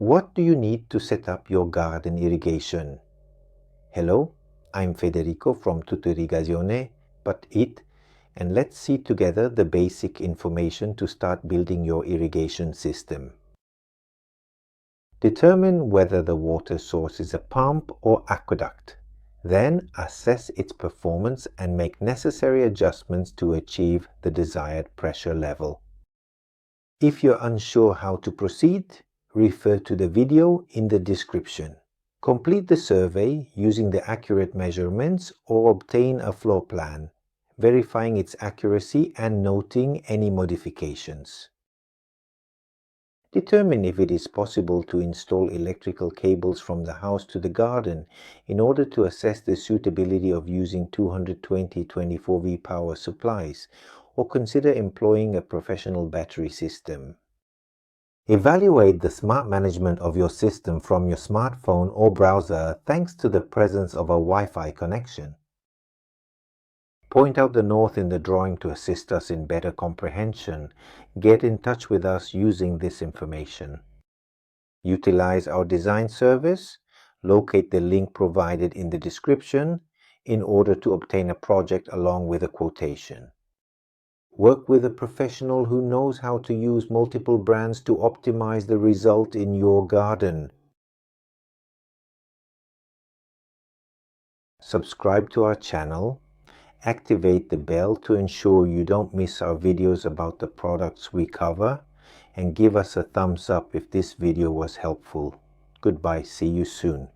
What do you need to set up your garden irrigation? Hello, I'm Federico from Tutorigazione, and let's see together the basic information to start building your irrigation system. Determine whether the water source is a pump or aqueduct. Then assess its performance and make necessary adjustments to achieve the desired pressure level. If you're unsure how to proceed, refer to the video in the description. Complete the survey using the accurate measurements or obtain a floor plan, verifying its accuracy and noting any modifications. Determine if it is possible to install electrical cables from the house to the garden in order to assess the suitability of using 220 24V power supplies, or consider employing a professional battery system. Evaluate the smart management of your system from your smartphone or browser thanks to the presence of a Wi-Fi connection. Point out the north in the drawing to assist us in better comprehension. Get in touch with us using this information. Utilize our design service. Locate the link provided in the description in order to obtain a project along with a quotation. Work with a professional who knows how to use multiple brands to optimize the result in your garden. Subscribe to our channel. Activate the bell to ensure you don't miss our videos about the products we cover, and give us a thumbs up if this video was helpful. Goodbye, see you soon.